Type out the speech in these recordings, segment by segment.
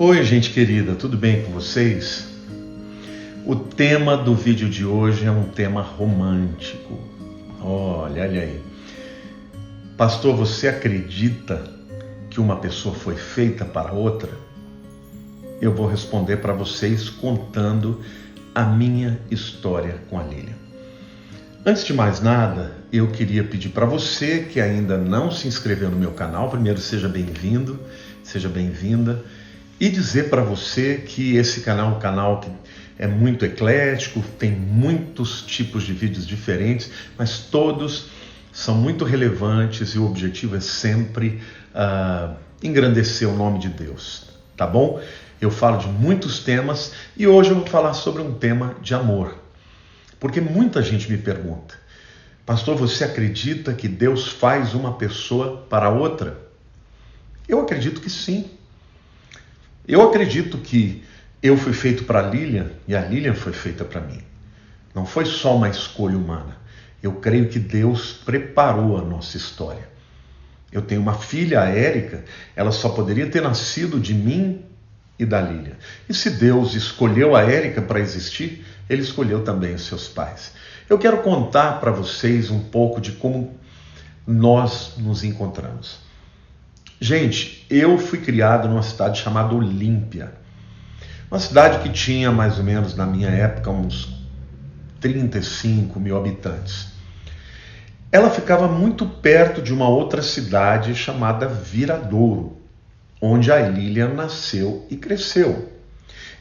Oi, gente querida, tudo bem com vocês? O tema do vídeo de hoje é um tema romântico. Olha aí. Pastor, você acredita que uma pessoa foi feita para outra? Eu vou responder para vocês contando a minha história com a Lilian. Antes de mais nada, eu queria pedir para você que ainda não se inscreveu no meu canal, primeiro seja bem-vindo, seja bem-vinda, e dizer para você que esse canal é um canal que é muito eclético, tem muitos tipos de vídeos diferentes, mas todos são muito relevantes e o objetivo é sempre engrandecer o nome de Deus, tá bom? Eu falo de muitos temas e hoje eu vou falar sobre um tema de amor. Porque muita gente me pergunta, pastor, você acredita que Deus faz uma pessoa para outra? Eu acredito que sim. Eu acredito que eu fui feito para a Lilian e a Lilian foi feita para mim. Não foi só uma escolha humana. Eu creio que Deus preparou a nossa história. Eu tenho uma filha, a Érica, ela só poderia ter nascido de mim e da Lilian. E se Deus escolheu a Érica para existir, Ele escolheu também os seus pais. Eu quero contar para vocês um pouco de como nós nos encontramos. Gente, eu fui criado numa cidade chamada Olímpia. Uma cidade que tinha mais ou menos, na minha época, uns 35 mil habitantes. Ela ficava muito perto de uma outra cidade chamada Viradouro, onde a Lilian nasceu e cresceu.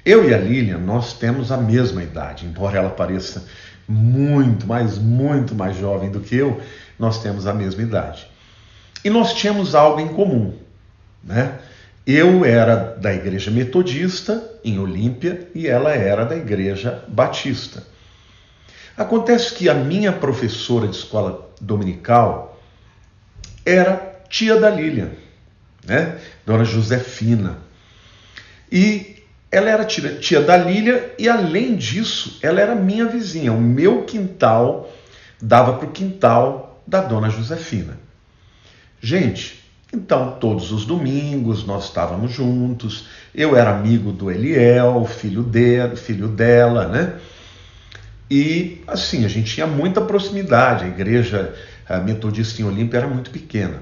Eu e a Lilian, nós temos a mesma idade, embora ela pareça muito mais jovem do que eu, nós temos a mesma idade. E nós tínhamos algo em comum, né? Eu era da igreja metodista, em Olímpia, e ela era da igreja batista. Acontece que a minha professora de escola dominical era tia da Lilian, né? Dona Josefina. E ela era tia da Lilian e, além disso, ela era minha vizinha. O meu quintal dava para o quintal da Dona Josefina. Gente, então todos os domingos nós estávamos juntos. Eu era amigo do Eliel, filho dela, né? E assim, a gente tinha muita proximidade. A igreja metodista em Olímpia era muito pequena.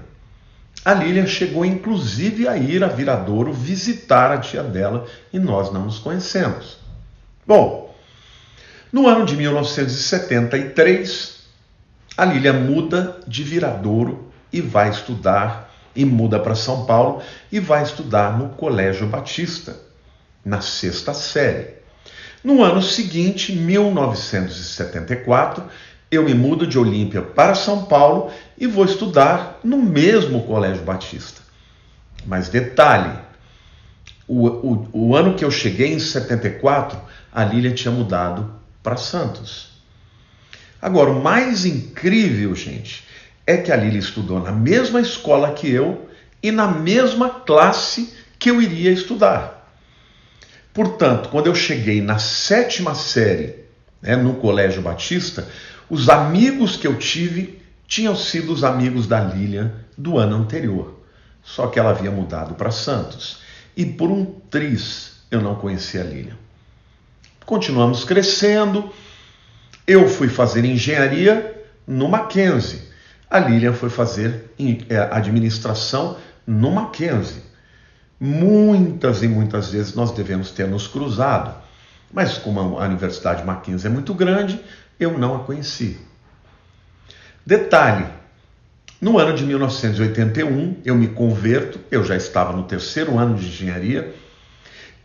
A Lilian chegou inclusive a ir a Viradouro visitar a tia dela e nós não nos conhecemos. Bom, no ano de 1973, a Lilian muda de Viradouro e vai estudar, e muda para São Paulo e vai estudar no Colégio Batista, na 6ª série. No ano seguinte, 1974, eu me mudo de Olímpia para São Paulo e vou estudar no mesmo Colégio Batista. Mas detalhe, o ano que eu cheguei, em 74, a Lilian tinha mudado para Santos. Agora, o mais incrível, gente, é que a Lilian estudou na mesma escola que eu e na mesma classe que eu iria estudar. Portanto, quando eu cheguei na 7ª série, no Colégio Batista, os amigos que eu tive tinham sido os amigos da Lilian do ano anterior. Só que ela havia mudado para Santos. E por um triz eu não conhecia a Lilian. Continuamos crescendo. Eu fui fazer engenharia no Mackenzie. A Lilian foi fazer administração no Mackenzie. Muitas e muitas vezes nós devemos ter nos cruzado. Mas como a Universidade Mackenzie é muito grande, eu não a conheci. Detalhe, no ano de 1981 eu me converto, eu já estava no 3º ano de engenharia,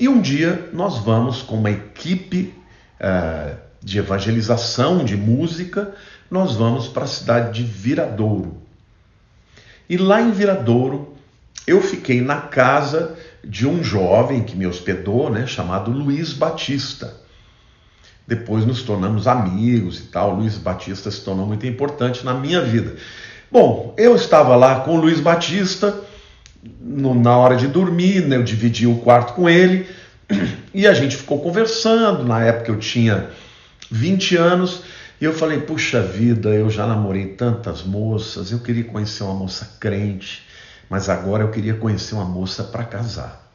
e um dia nós vamos com uma equipe de evangelização, de música, nós vamos para a cidade de Viradouro. E lá em Viradouro eu fiquei na casa de um jovem que me hospedou, chamado Luiz Batista. Depois nos tornamos amigos e tal. Luiz Batista se tornou muito importante na minha vida. Bom, eu estava lá com o Luiz Batista, na hora de dormir, eu dividi o quarto com ele, e a gente ficou conversando. Na época eu tinha 20 anos, e eu falei, puxa vida, eu já namorei tantas moças, eu queria conhecer uma moça crente, mas agora eu queria conhecer uma moça para casar.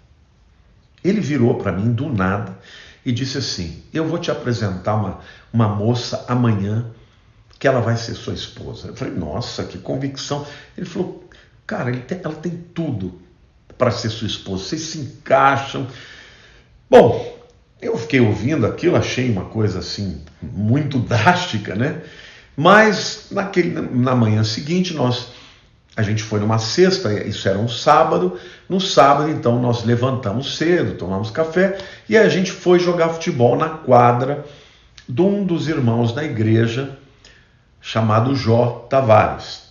Ele virou para mim do nada e disse assim: eu vou te apresentar uma moça amanhã que ela vai ser sua esposa. Eu falei: nossa, que convicção. Ele falou: cara, ela tem tudo para ser sua esposa, vocês se encaixam. Bom, eu fiquei ouvindo aquilo, achei uma coisa assim muito drástica, né? Mas na manhã seguinte a gente foi numa sexta, isso era um sábado. No sábado, então, nós levantamos cedo, tomamos café e a gente foi jogar futebol na quadra de um dos irmãos da igreja, chamado Jó Tavares,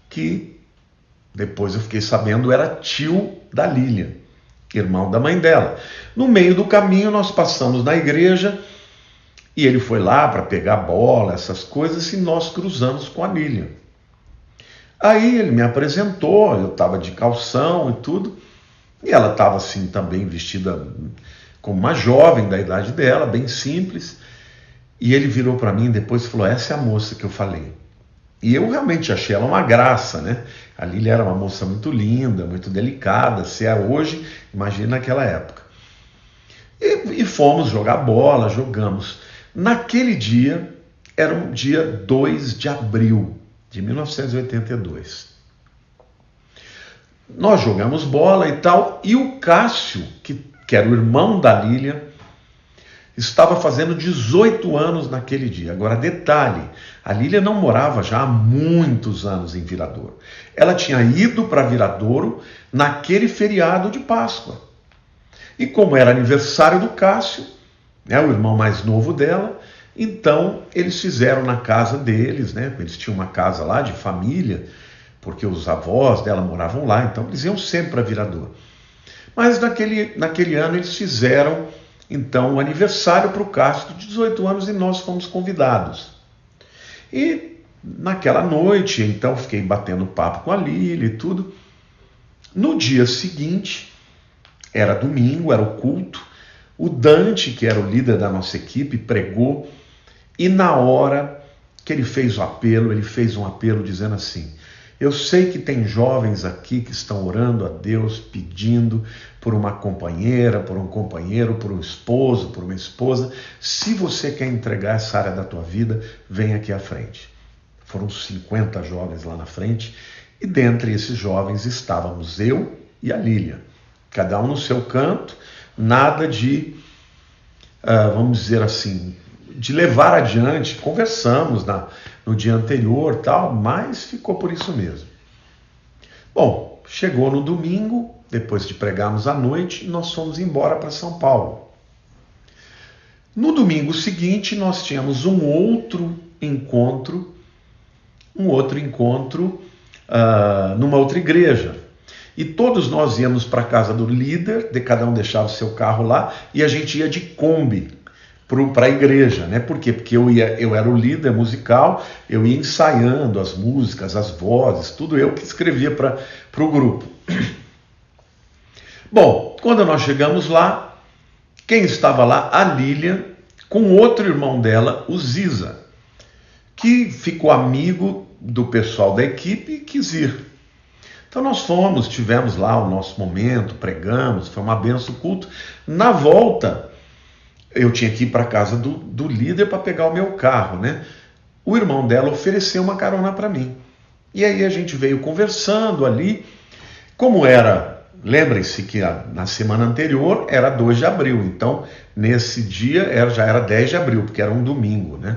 que depois eu fiquei sabendo era tio da Lília, irmão da mãe dela. No meio do caminho nós passamos na igreja e ele foi lá para pegar bola, essas coisas, e nós cruzamos com a Lília. Aí ele me apresentou, eu estava de calção e tudo, e ela estava assim também vestida como uma jovem da idade dela, bem simples. E ele virou para mim depois e falou: essa é a moça que eu falei. E eu realmente achei ela uma graça, né? A Lília era uma moça muito linda, muito delicada. Se é hoje, imagina naquela época. E fomos jogar bola, jogamos. Naquele dia, era um dia 2 de abril de 1982. Nós jogamos bola e tal, e o Cássio, que era o irmão da Lília, estava fazendo 18 anos naquele dia. Agora, detalhe, a Lília não morava já há muitos anos em Viradouro. Ela tinha ido para Viradouro naquele feriado de Páscoa. E como era aniversário do Cássio, né, o irmão mais novo dela, então eles fizeram na casa deles, né? Eles tinham uma casa lá de família, porque os avós dela moravam lá, então eles iam sempre para Viradouro. Mas naquele ano eles fizeram então o aniversário para o Cássio de 18 anos e nós fomos convidados. E naquela noite, então, fiquei batendo papo com a Lília e tudo. No dia seguinte, era domingo, era o culto, o Dante, que era o líder da nossa equipe, pregou, e na hora que ele fez o apelo, ele fez um apelo dizendo assim: eu sei que tem jovens aqui que estão orando a Deus, pedindo por uma companheira, por um companheiro, por um esposo, por uma esposa. Se você quer entregar essa área da tua vida, vem aqui à frente. Foram 50 jovens lá na frente, e dentre esses jovens estávamos eu e a Lília. Cada um no seu canto, nada de, vamos dizer assim, de levar adiante. Conversamos no dia anterior, tal, mas ficou por isso mesmo. Bom, chegou no domingo, depois de pregarmos à noite, nós fomos embora para São Paulo. No domingo seguinte, nós tínhamos um outro encontro numa outra igreja. E todos nós íamos para a casa do líder, cada um deixava o seu carro lá, e a gente ia de Kombi para a igreja, né? Por quê? Porque eu era o líder musical, eu ia ensaiando as músicas, as vozes, tudo eu que escrevia para o grupo. Bom, quando nós chegamos lá, quem estava lá? A Lília, com outro irmão dela, o Ziza, que ficou amigo do pessoal da equipe e quis ir. Então nós fomos, tivemos lá o nosso momento, pregamos, foi uma benção o culto. Na volta, eu tinha que ir para a casa do líder para pegar o meu carro, né? O irmão dela ofereceu uma carona para mim. E aí a gente veio conversando ali. Como era, lembrem-se que na semana anterior era 2 de abril, então nesse dia já era 10 de abril, porque era um domingo, né?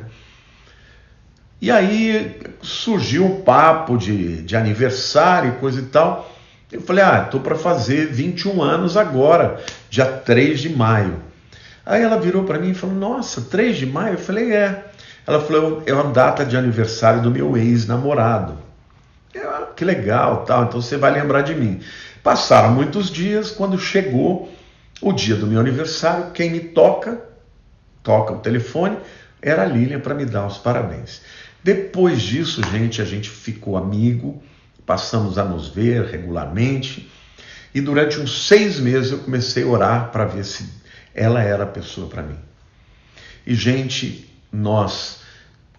E aí surgiu o papo de aniversário e coisa e tal. Eu falei: estou para fazer 21 anos agora, dia 3 de maio. Aí ela virou para mim e falou: nossa, 3 de maio? Eu falei: é. Ela falou: é uma data de aniversário do meu ex-namorado. Que legal, tal, então você vai lembrar de mim. Passaram muitos dias, quando chegou o dia do meu aniversário, quem me toca o telefone, era a Lília para me dar os parabéns. Depois disso, a gente ficou amigo, passamos a nos ver regularmente, e durante uns 6 meses eu comecei a orar para ver se ela era a pessoa para mim. E, gente, nós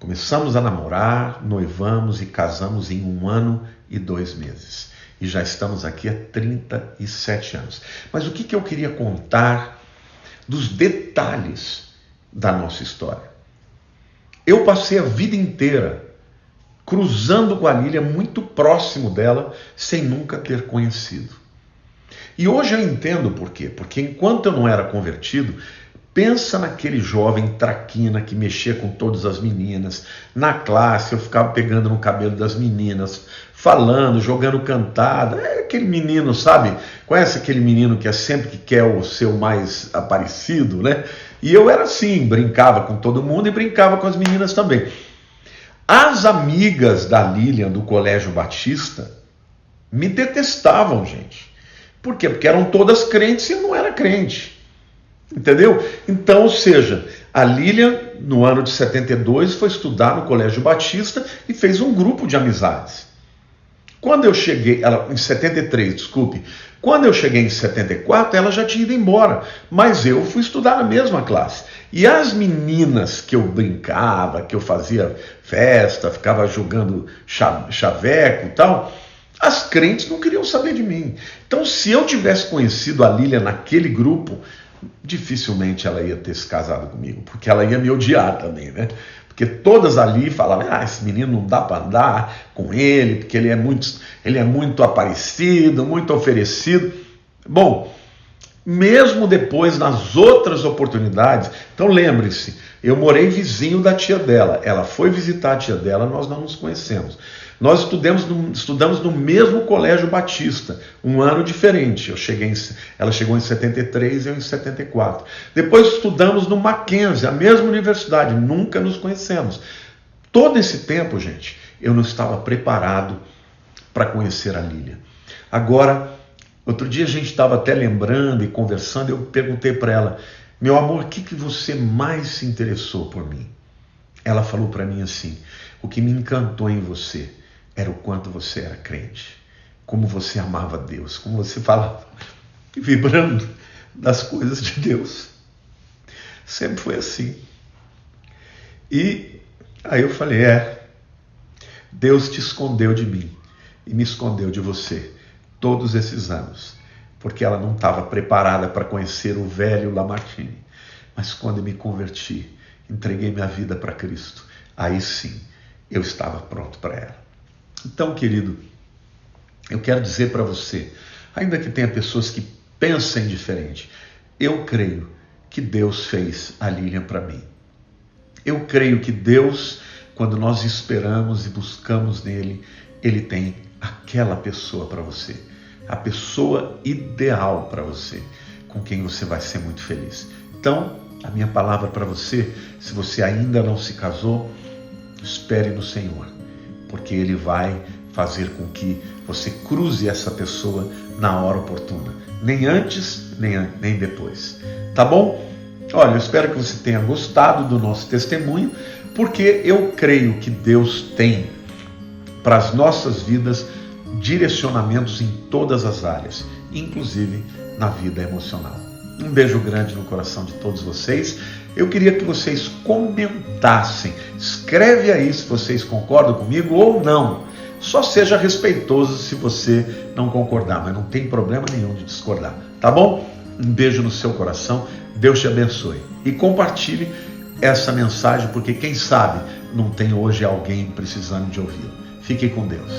começamos a namorar, noivamos e casamos em 1 ano e 2 meses. e já estamos aqui há 37 anos. Mas o que eu queria contar dos detalhes da nossa história? Eu passei a vida inteira cruzando com a Lília, muito próximo dela, sem nunca ter conhecido. E hoje eu entendo por quê. Porque enquanto eu não era convertido, pensa naquele jovem traquina que mexia com todas as meninas. Na classe eu ficava pegando no cabelo das meninas, falando, jogando cantada. É aquele menino, sabe? Conhece aquele menino que é sempre que quer o seu mais aparecido, né? E eu era assim, brincava com todo mundo e brincava com as meninas também. As amigas da Lilian do Colégio Batista me detestavam, gente. Por quê? Porque eram todas crentes e eu não era crente. Entendeu? Então, ou seja, a Lilian, no ano de 72, foi estudar no Colégio Batista e fez um grupo de amizades. Quando eu cheguei, em 73, desculpe, quando eu cheguei em 74, ela já tinha ido embora, mas eu fui estudar na mesma classe. E as meninas que eu brincava, que eu fazia festa, ficava jogando chaveco e tal, as crentes não queriam saber de mim. Então, se eu tivesse conhecido a Lilian naquele grupo, dificilmente ela ia ter se casado comigo, porque ela ia me odiar também, né? Porque todas ali falavam, esse menino não dá para andar com ele, porque ele é muito aparecido, muito oferecido. Bom, mesmo depois, nas outras oportunidades, então lembre-se, eu morei vizinho da tia dela, ela foi visitar a tia dela, nós não nos conhecemos. Nós estudamos no mesmo Colégio Batista, um ano diferente. Ela chegou em 73 e eu em 74. Depois estudamos no Mackenzie, a mesma universidade, nunca nos conhecemos. Todo esse tempo, gente, eu não estava preparado para conhecer a Lilian. Agora, outro dia a gente estava até lembrando e conversando, eu perguntei para ela, meu amor, o que você mais se interessou por mim? Ela falou para mim assim, o que me encantou em você era o quanto você era crente, como você amava Deus, como você falava, vibrando das coisas de Deus. Sempre foi assim. E aí eu falei, Deus te escondeu de mim e me escondeu de você todos esses anos, porque ela não estava preparada para conhecer o velho Lamartine. Mas quando eu me converti, entreguei minha vida para Cristo, aí sim, eu estava pronto para ela. Então, querido, eu quero dizer para você, ainda que tenha pessoas que pensem diferente, eu creio que Deus fez a Lilian para mim. Eu creio que Deus, quando nós esperamos e buscamos nele, ele tem aquela pessoa para você, a pessoa ideal para você, com quem você vai ser muito feliz. Então, a minha palavra para você, se você ainda não se casou, espere no Senhor, porque ele vai fazer com que você cruze essa pessoa na hora oportuna. Nem antes, nem depois. Tá bom? Olha, eu espero que você tenha gostado do nosso testemunho, porque eu creio que Deus tem para as nossas vidas direcionamentos em todas as áreas, inclusive na vida emocional. Um beijo grande no coração de todos vocês. Eu queria que vocês comentassem. Escreve aí se vocês concordam comigo ou não. Só seja respeitoso se você não concordar, mas não tem problema nenhum de discordar. Tá bom? Um beijo no seu coração. Deus te abençoe. E compartilhe essa mensagem, porque quem sabe não tem hoje alguém precisando de ouvi-la. Fique com Deus.